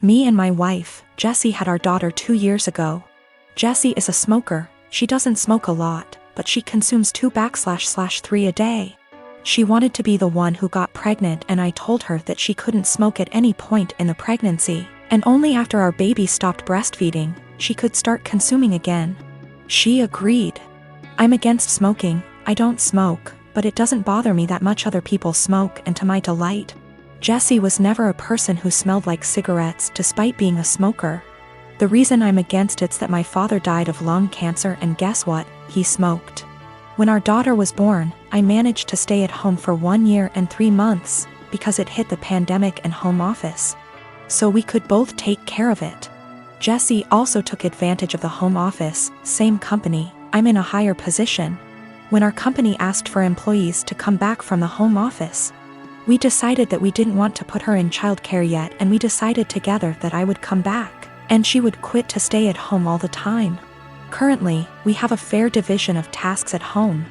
Me and my wife, Jessie, had our daughter 2 years ago. Jessie is a smoker. She doesn't smoke a lot, but she consumes 2/3 a day. She wanted to be the one who got pregnant, and I told her that she couldn't smoke at any point in the pregnancy, and only after our baby stopped breastfeeding, she could start consuming again. She agreed. I'm against smoking. I don't smoke, but it doesn't bother me that much other people smoke, and to my delight. Jessie was never a person who smelled like cigarettes despite being a smoker. The reason I'm against it's that my father died of lung cancer, and guess what? He smoked. When our daughter was born, I managed to stay at home for 1 year and 3 months because it hit the pandemic and home office. So we could both take care of it. Jessie also took advantage of the home office, same company, I'm in a higher position. When our company asked for employees to come back from the home office, we decided that we didn't want to put her in childcare yet, and we decided together that I would come back, and she would quit to stay at home all the time. Currently, we have a fair division of tasks at home.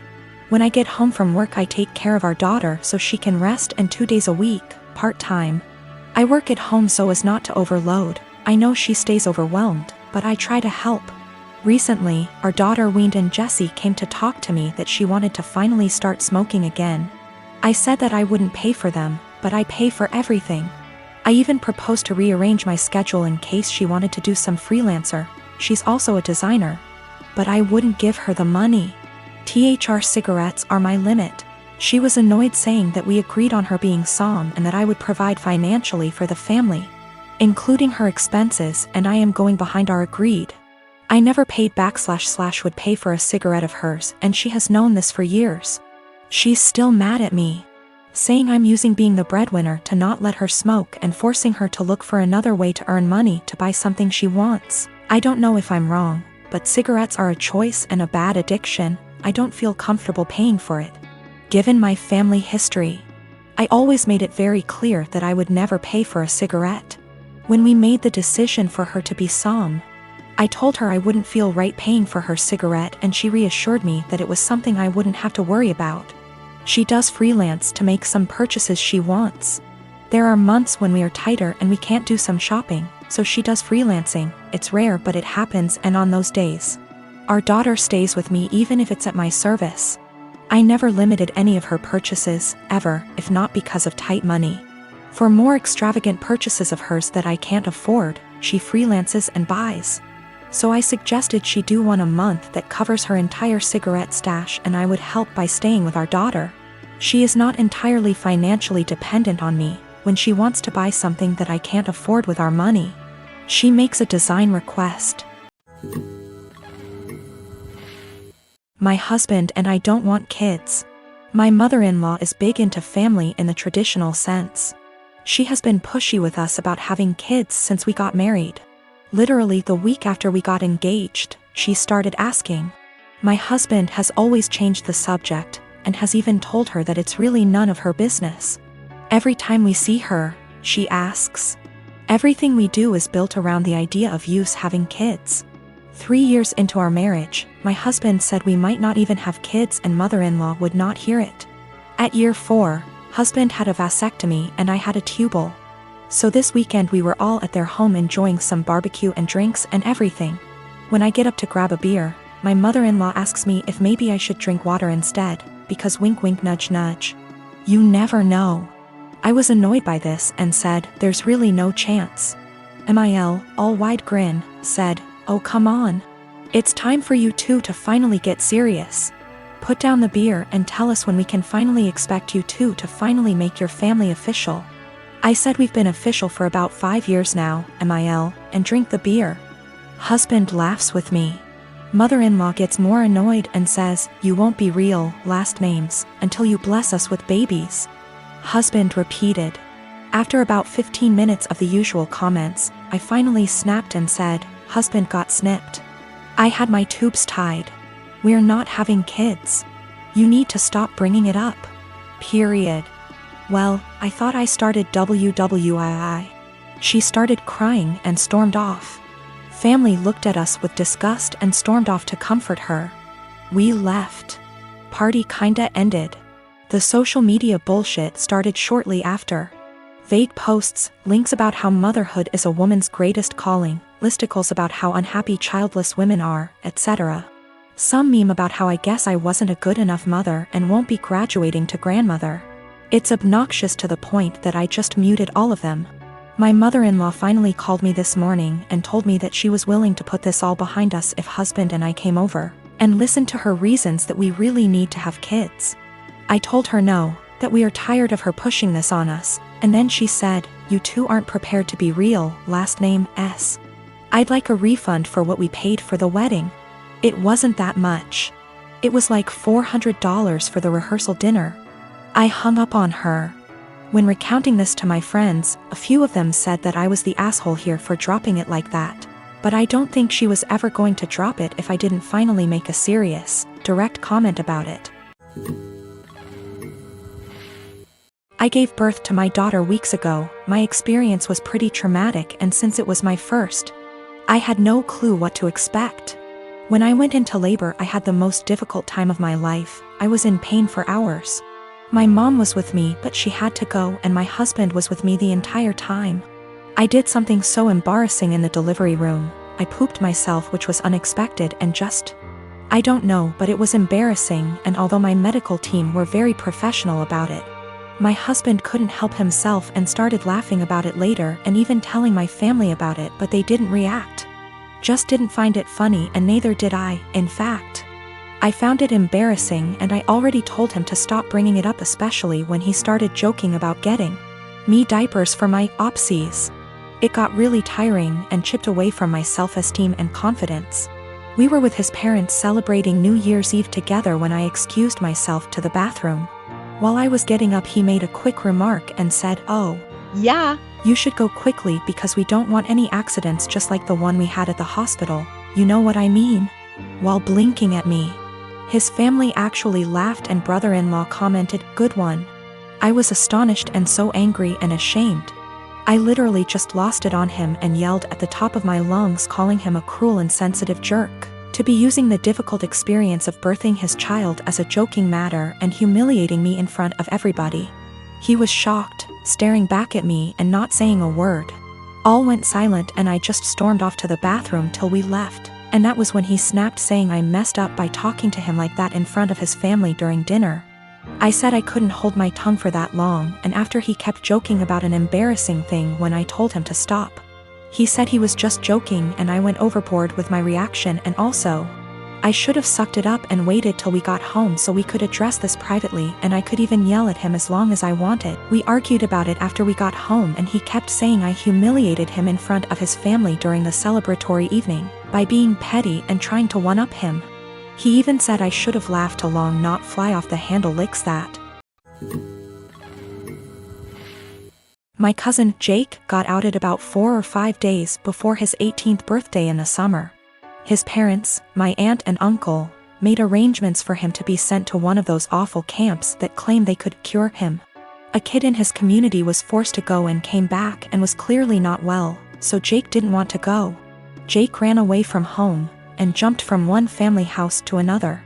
When I get home from work, I take care of our daughter so she can rest, and 2 days a week, part-time. I work at home so as not to overload. I know she stays overwhelmed, but I try to help. Recently, our daughter weaned, and Jessie came to talk to me that she wanted to finally start smoking again. I said that I wouldn't pay for them, but I pay for everything. I even proposed to rearrange my schedule in case she wanted to do some freelancer. She's also a designer. But I wouldn't give her the money. THR cigarettes are my limit. She was annoyed, saying that we agreed on her being SOM and that I would provide financially for the family, including her expenses, and I am going behind our agreed. I never paid back / would pay for a cigarette of hers, and she has known this for years. She's still mad at me, saying I'm using being the breadwinner to not let her smoke and forcing her to look for another way to earn money to buy something she wants. I don't know if I'm wrong, but cigarettes are a choice and a bad addiction. I don't feel comfortable paying for it. Given my family history, I always made it very clear that I would never pay for a cigarette. When we made the decision for her to be SOM, I told her I wouldn't feel right paying for her cigarette, and she reassured me that it was something I wouldn't have to worry about. She does freelance to make some purchases she wants. There are months when we are tighter and we can't do some shopping, so she does freelancing. It's rare, but it happens, and on those days, our daughter stays with me even if it's at my service. I never limited any of her purchases, ever, if not because of tight money. For more extravagant purchases of hers that I can't afford, she freelances and buys. So I suggested she do one a month that covers her entire cigarette stash, and I would help by staying with our daughter. She is not entirely financially dependent on me. When she wants to buy something that I can't afford with our money, she makes a design request. My husband and I don't want kids. My mother-in-law is big into family in the traditional sense. She has been pushy with us about having kids since we got married. Literally the week after we got engaged, she started asking. My husband has always changed the subject, and has even told her that it's really none of her business. Every time we see her, she asks. Everything we do is built around the idea of having kids. 3 years into our marriage, my husband said we might not even have kids, and mother-in-law would not hear it. At year 4, husband had a vasectomy and I had a tubal. So this weekend we were all at their home enjoying some barbecue and drinks and everything. When I get up to grab a beer, my mother-in-law asks me if maybe I should drink water instead, because wink wink nudge nudge. You never know. I was annoyed by this and said, there's really no chance. MIL, all wide grin, said, oh come on. It's time for you two to finally get serious. Put down the beer and tell us when we can finally expect you two to finally make your family official. I said we've been official for about 5 years now, MIL, and drink the beer. Husband laughs with me. Mother-in-law gets more annoyed and says, you won't be real, last names, until you bless us with babies. Husband repeated. After about 15 minutes of the usual comments, I finally snapped and said, husband got snipped. I had my tubes tied. We're not having kids. You need to stop bringing it up. Period. Well, I thought I started WWII. She started crying and stormed off. Family looked at us with disgust and stormed off to comfort her. We left. Party kinda ended. The social media bullshit started shortly after. Vague posts, links about how motherhood is a woman's greatest calling, listicles about how unhappy childless women are, etc. Some meme about how I guess I wasn't a good enough mother and won't be graduating to grandmother. It's obnoxious to the point that I just muted all of them. My mother-in-law finally called me this morning and told me that she was willing to put this all behind us if husband and I came over, and listened to her reasons that we really need to have kids. I told her no, that we are tired of her pushing this on us, and then she said, "You two aren't prepared to be real, last name S. I'd like a refund for what we paid for the wedding." It wasn't that much. It was like $400 for the rehearsal dinner. I hung up on her. When recounting this to my friends, a few of them said that I was the asshole here for dropping it like that. But I don't think she was ever going to drop it if I didn't finally make a serious, direct comment about it. I gave birth to my daughter weeks ago. My experience was pretty traumatic, and since it was my first, I had no clue what to expect. When I went into labor, I had the most difficult time of my life. I was in pain for hours. My mom was with me, but she had to go, and my husband was with me the entire time. I did something so embarrassing in the delivery room. I pooped myself, which was unexpected and I don't know, but it was embarrassing, and although my medical team were very professional about it, my husband couldn't help himself and started laughing about it later and even telling my family about it, but they didn't react. Just didn't find it funny, and neither did I, in fact. I found it embarrassing, and I already told him to stop bringing it up, especially when he started joking about getting me diapers for my opsies. It got really tiring and chipped away from my self-esteem and confidence. We were with his parents celebrating New Year's Eve together when I excused myself to the bathroom. While I was getting up, he made a quick remark and said, "Oh, yeah, you should go quickly because we don't want any accidents just like the one we had at the hospital, you know what I mean?" While blinking at me. His family actually laughed, and brother-in-law commented, "Good one." I was astonished and so angry and ashamed. I literally just lost it on him and yelled at the top of my lungs, calling him a cruel and insensitive jerk, to be using the difficult experience of birthing his child as a joking matter and humiliating me in front of everybody. He was shocked, staring back at me and not saying a word. All went silent, and I just stormed off to the bathroom till we left, and that was when he snapped, saying I messed up by talking to him like that in front of his family during dinner. I said I couldn't hold my tongue for that long, and after he kept joking about an embarrassing thing when I told him to stop. He said he was just joking, and I went overboard with my reaction, and also, I should have sucked it up and waited till we got home so we could address this privately, and I could even yell at him as long as I wanted. We argued about it after we got home, and he kept saying I humiliated him in front of his family during the celebratory evening by being petty and trying to one-up him. He even said I should have laughed along, not fly off the handle licks that. My cousin Jake got outed about 4 or 5 days before his 18th birthday in the summer. His parents, my aunt and uncle, made arrangements for him to be sent to one of those awful camps that claim they could cure him. A kid in his community was forced to go and came back and was clearly not well, so Jake didn't want to go. Jake ran away from home and jumped from one family house to another.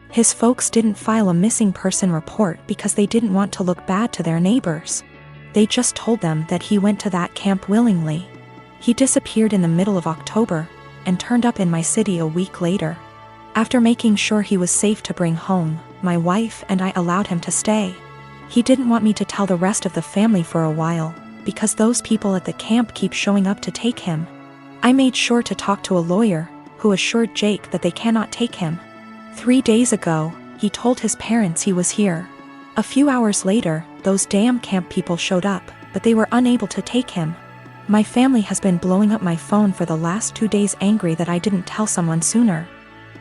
His folks didn't file a missing person report because they didn't want to look bad to their neighbors. They just told them that he went to that camp willingly. He disappeared in the middle of October and turned up in my city a week later. After making sure he was safe to bring home, my wife and I allowed him to stay. He didn't want me to tell the rest of the family for a while, because those people at the camp keep showing up to take him. I made sure to talk to a lawyer, who assured Jake that they cannot take him. 3 days ago, he told his parents he was here. A few hours later, those damn camp people showed up, but they were unable to take him. My family has been blowing up my phone for the last 2 days, angry that I didn't tell someone sooner.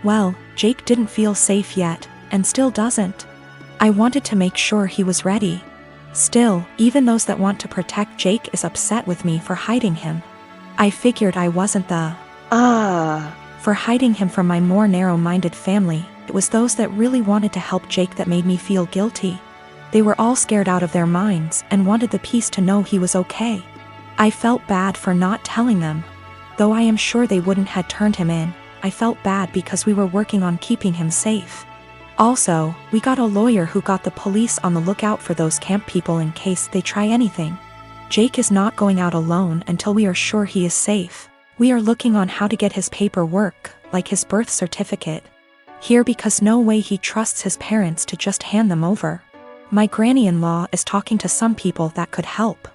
Well, Jake didn't feel safe yet, and still doesn't. I wanted to make sure he was ready. Still, even those that want to protect Jake is upset with me for hiding him. I figured I wasn't the for hiding him from my more narrow-minded family. It was those that really wanted to help Jake that made me feel guilty. They were all scared out of their minds and wanted the peace to know he was okay. I felt bad for not telling them. Though I am sure they wouldn't had turned him in, I felt bad because we were working on keeping him safe. Also, we got a lawyer who got the police on the lookout for those camp people in case they try anything. Jake is not going out alone until we are sure he is safe. We are looking on how to get his paperwork, like his birth certificate, here because no way he trusts his parents to just hand them over. My granny-in-law is talking to some people that could help.